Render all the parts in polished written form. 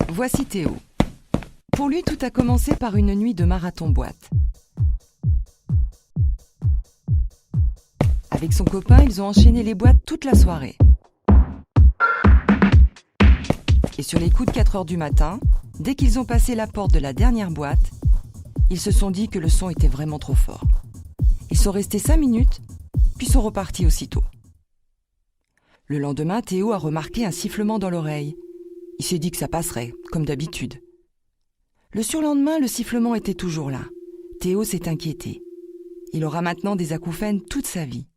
Voici Théo. Pour lui, tout a commencé par une nuit de marathon boîte. Avec son copain, ils ont enchaîné les boîtes toute la soirée. Et sur les coups de 4 heures du matin, dès qu'ils ont passé la porte de la dernière boîte, ils se sont dit que le son était vraiment trop fort. Ils sont restés 5 minutes, puis sont repartis aussitôt. Le lendemain, Théo a remarqué un sifflement dans l'oreille. Il s'est dit que ça passerait, comme d'habitude. Le surlendemain, le sifflement était toujours là. Théo s'est inquiété. Il aura maintenant des acouphènes toute sa vie.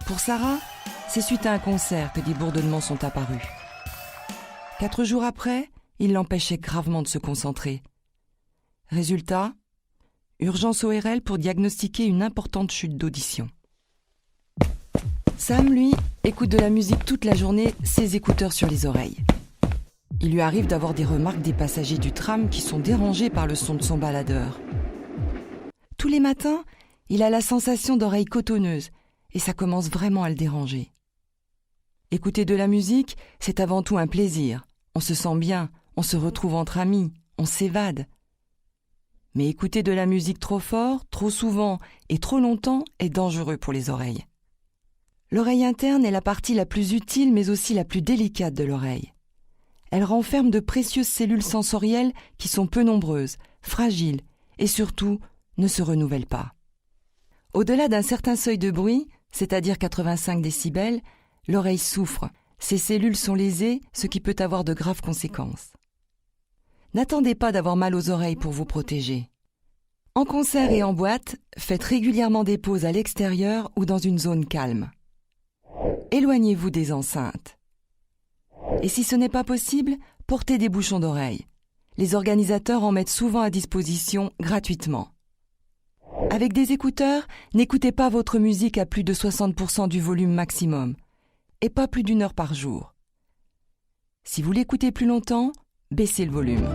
Pour Sarah, c'est suite à un concert que des bourdonnements sont apparus. 4 jours après, il l'empêchait gravement de se concentrer. Résultat, urgence ORL pour diagnostiquer une importante chute d'audition. Sam, lui, écoute de la musique toute la journée, ses écouteurs sur les oreilles. Il lui arrive d'avoir des remarques des passagers du tram qui sont dérangés par le son de son baladeur. Tous les matins, il a la sensation d'oreilles cotonneuses et ça commence vraiment à le déranger. Écouter de la musique, c'est avant tout un plaisir. On se sent bien, on se retrouve entre amis, on s'évade. Mais écouter de la musique trop fort, trop souvent et trop longtemps est dangereux pour les oreilles. L'oreille interne est la partie la plus utile mais aussi la plus délicate de l'oreille. Elle renferme de précieuses cellules sensorielles qui sont peu nombreuses, fragiles et surtout ne se renouvellent pas. Au-delà d'un certain seuil de bruit, c'est-à-dire 85 décibels, l'oreille souffre. Ces cellules sont lésées, ce qui peut avoir de graves conséquences. N'attendez pas d'avoir mal aux oreilles pour vous protéger. En concert et en boîte, faites régulièrement des pauses à l'extérieur ou dans une zone calme. Éloignez-vous des enceintes. Et si ce n'est pas possible, portez des bouchons d'oreille. Les organisateurs en mettent souvent à disposition gratuitement. Avec des écouteurs, n'écoutez pas votre musique à plus de 60% du volume maximum, et pas plus d'1 heure par jour. Si vous l'écoutez plus longtemps, baissez le volume.